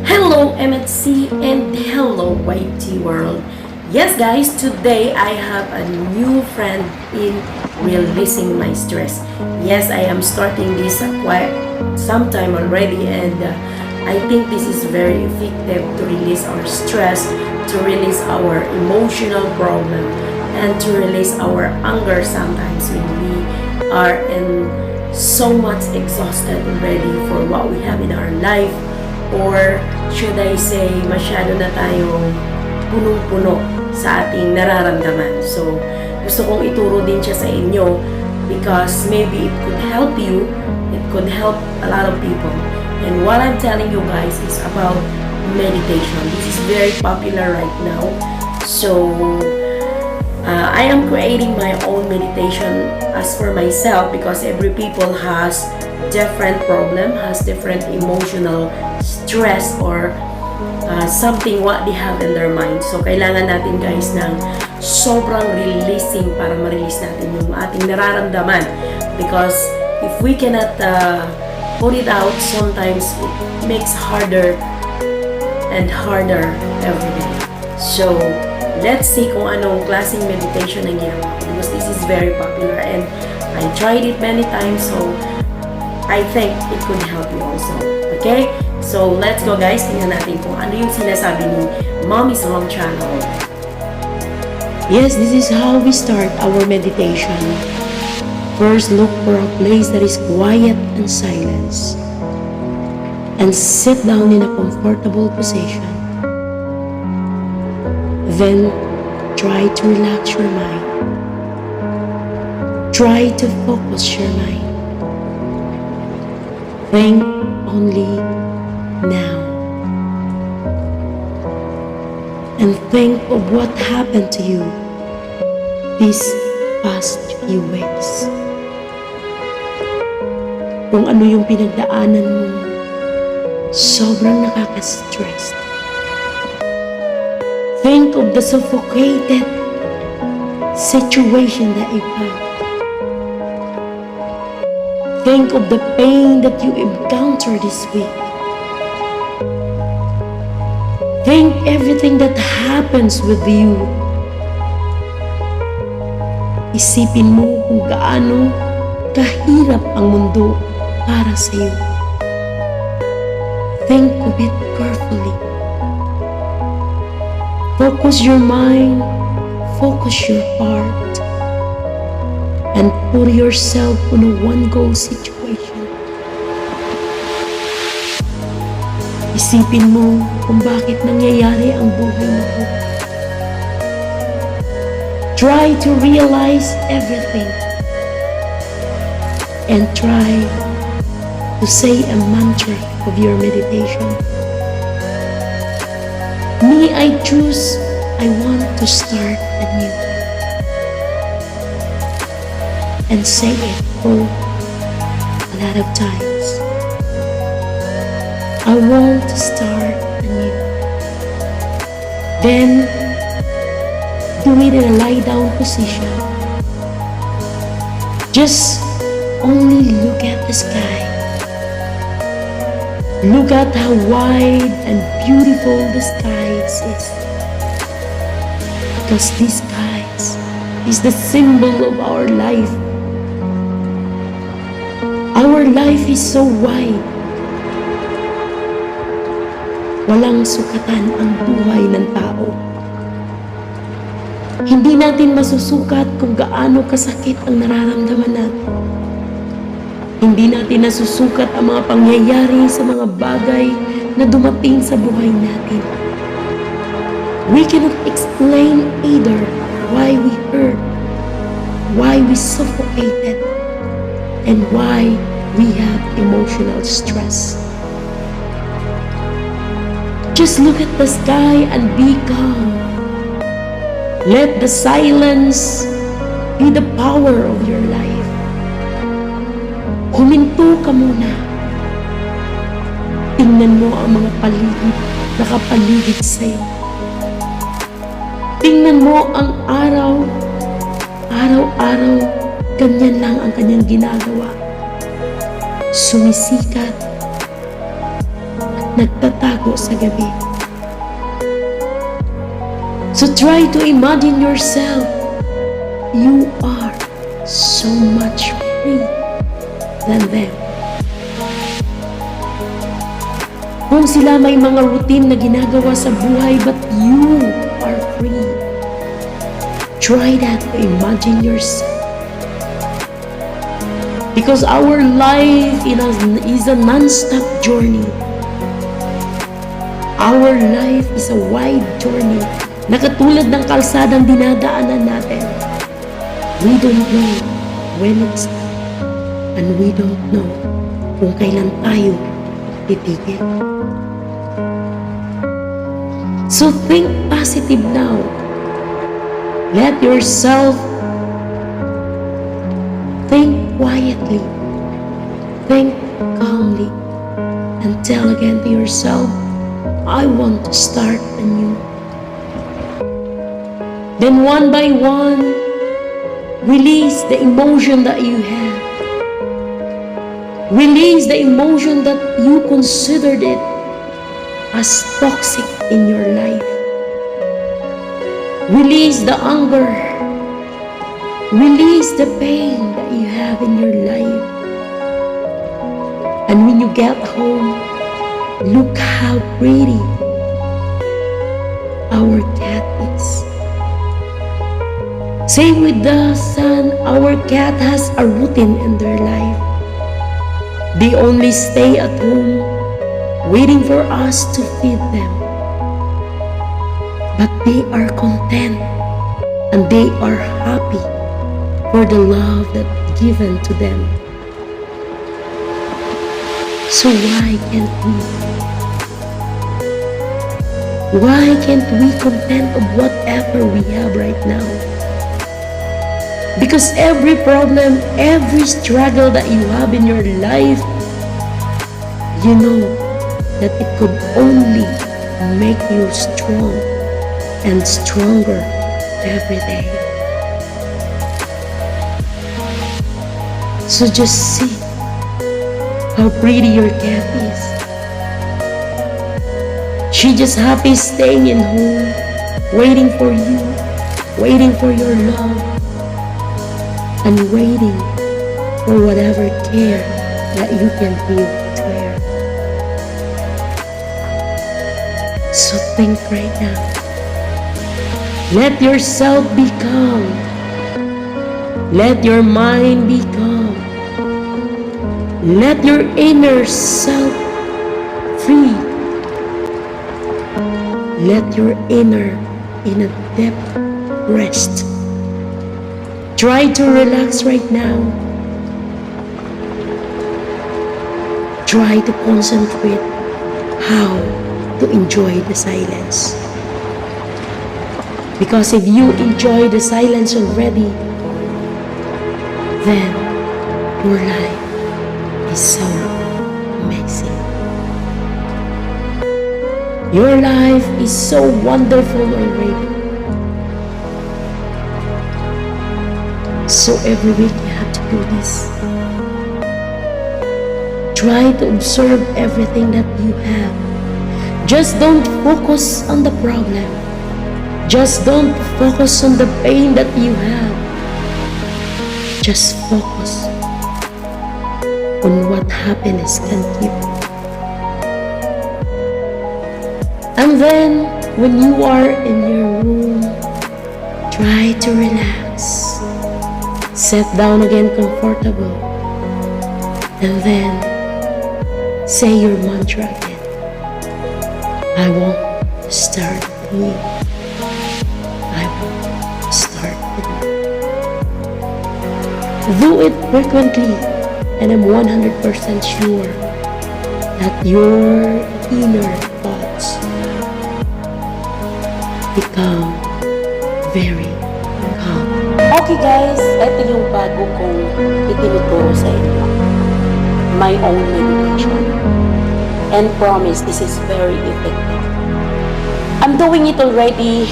Hello MHC and hello YT world. Yes guys, today I have a new friend in releasing my stress. Yes, I am starting this quite some time already, and I think this is very effective to release our stress, to release our emotional problem, and to release our anger sometimes when we are in so much exhausted already for what we have in our life, or should I say masyado na tayong punong-puno sa ating nararamdaman. So gusto kong ituro din siya sa inyo because maybe it could help you, it could help a lot of people. And what I'm telling you guys is about meditation. This is very popular right now. So I am creating my own meditation as for myself because every people has different problem, has different emotional stress, or something what they have in their mind. So kailangan natin guys ng sobrang releasing para ma-release natin yung ating nararamdaman, because if we cannot put it out, sometimes it makes harder and harder every day. So let's see kung anong klaseng meditation ang ginawa ko, because this is very popular and I tried it many times, so I think it could help you also. Okay? So let's go guys, tingnan natin kung ano yung sinasabi ni Mommy's Home Channel. Yes, this is how we start our meditation. First, look for a place that is quiet and silence, and sit down in a comfortable position. Then, try to relax your mind. Try to focus your mind. Think only now. And think of what happened to you these past few weeks. Kung ano yung pinagdaanan mo, sobrang nakaka-stress. Think of the suffocated situation that you have. Think of the pain that you encountered this week. Think everything that happens with you. Isipin mo kung gaano kahirap ang mundo para sa iyo. Think of it carefully. Focus your mind, focus your heart, and put yourself on a one-goal situation. Isipin mo kung bakit nangyayari ang buhay mo. Try to realize everything. And try to say a mantra of your meditation. Me, I choose, I want to start anew. And say it for a lot of times. I want to start anew. Then, do it in a lie down position. Just only look at the sky. Look at how wide and beautiful the skies is. Because these skies is the symbol of our life. Our life is so wide. Walang sukatan ang buhay ng tao. Hindi natin masusukat kung gaano kasakit ang nararamdaman natin. Hindi natin nasusukat ang mga pangyayari sa mga bagay na dumating sa buhay natin. We cannot explain either why we hurt, why we suffocated, and why we have emotional stress. Just look at the sky and be calm. Let the silence be the power of your life. Huminto ka muna. Tingnan mo ang mga paligid, nakapaligid sa'yo. Tingnan mo ang araw. Araw-araw, ganyan lang ang kanyang ginagawa. Sumisikat nagtatago sa gabi. So try to imagine yourself. You are so much free than them. Kung sila may mga routine na ginagawa sa buhay, but you are free. Try that to imagine yourself. Because our life is a non-stop journey. Our life is a wide journey na katulad ng kalsadang dinadaanan natin. We don't know when it's done, and we don't know kung kailan tayo titigil. So think positive now. Let yourself think quietly, think calmly, and tell again to yourself, I want to start anew. Then one by one, release the emotion that you have. Release the emotion that you considered it as toxic in your life. Release the anger. Release the pain that you have in your life. And when you get home, look how pretty our cat is. Same with the son, our cat has a routine in their life. They only stay at home, waiting for us to feed them. But they are content and they are happy for the love that's given to them. So why can't we? Why can't we content of whatever we have right now? Because every problem, every struggle that you have in your life, you know that it could only make you strong and stronger every day. So just see how pretty your cat is. She just happy staying in home, waiting for you, waiting for your love, and waiting for whatever care that you can give to her. So think right now. Let yourself be calm. Let your mind be calm. Let your inner self free. Let your inner in a deep rest. Try to relax right now. Try to concentrate how to enjoy the silence. Because if you enjoy the silence already, then your life is so amazing. Your life is so wonderful already. So every week you have to do this. Try to observe everything that you have. Just don't focus on the problem. Just don't focus on the pain that you have. Just focus on what happiness can give. And then, when you are in your room, try to relax. Sit down again comfortable. And then, say your mantra again. I want to start new. I want to start new. Do it frequently, and I'm 100% sure that your inner thoughts become very calm. Okay guys, ito yung bago kong itinuturo sa inyo. My own meditation. And promise, this is very effective. I'm doing it already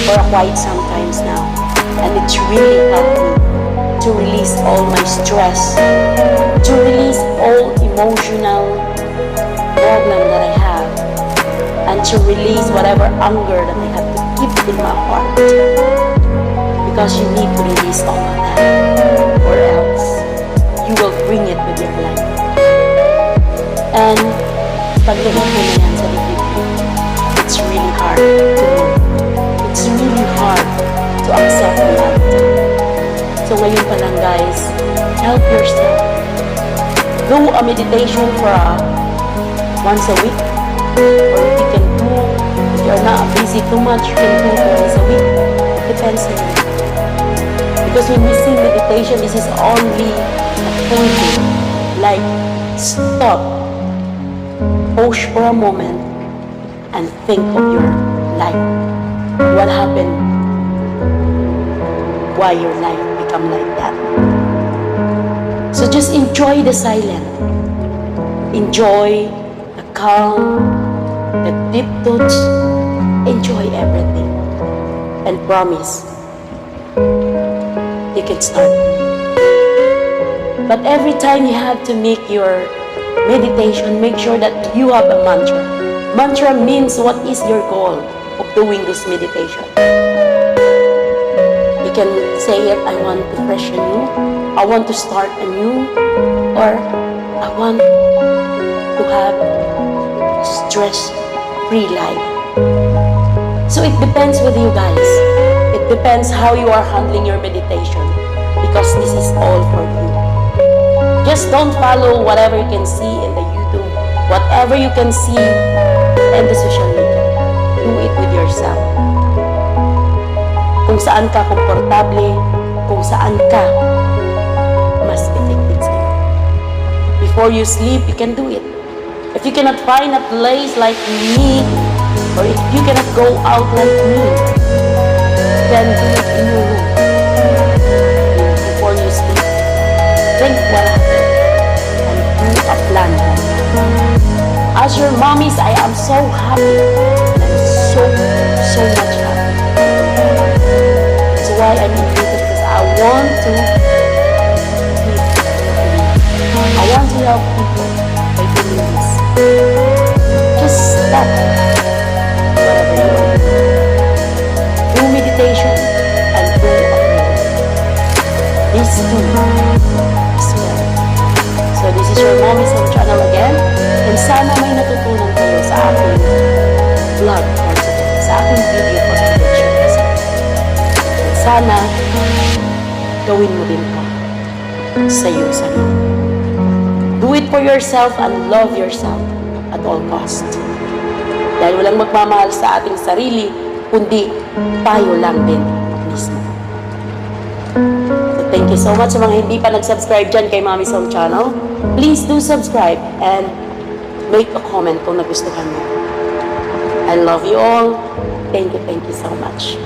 for quite some times now. And it's really helped me to release all my stress, to release all emotional problem that I have and to release whatever anger that I have to keep in my heart. Because you need to release all of that, or else you will bring it with your life. And pag nahit mo na yan sa dibdib mo, it's really hard to move. It's really hard to accept reality. So ngayon pa lang guys, help yourself. Do a meditation for once a week. Or if you can do, if you're not busy too much, you can do twice a week. It depends on you. Because when we say meditation, this is only a thinking. Like, stop, pause for a moment, and think of your life. What happened? Why your life become like that? So just enjoy the silence. Enjoy the calm, the deep thoughts. Enjoy everything. And promise, you can start. But every time you have to make your meditation, make sure that you have a mantra. Mantra means what is your goal of doing this meditation. You can say it, I want to freshen you, I want to start anew, or I want to have stress-free life. So it depends with you guys. It depends how you are handling your meditation, because this is all for you. Just don't follow whatever you can see in the YouTube, whatever you can see in the social media. Do it with yourself. Kung saan ka komportable, kung saan ka mas effective sa'yo. Before you sleep, you can do it. If you cannot find a place like me, or if you cannot go out like me, then do it in your room. Before you sleep, think what happened and do a plan. As your mommies, I am so happy, and I'm so much happy. That's why I'm in YouTube, because I want to help people by doing this. Just stop whatever you want to do. Do meditation and do a prayer. These two is well. So this is your Mommy's Home channel again. And sana may natutunan kayo sa aking vlog for today, sa aking video for today. Sana gawin mo din po sa iyo, sa iyo. Do it for yourself and love yourself at all cost. Dahil walang magmamahal sa ating sarili, kundi tayo lang din mismo. So thank you so much sa mga hindi pa nag-subscribe dyan kay Mommy's Home channel. Please do subscribe and make a comment kung nagustuhan mo. I love you all. Thank you so much.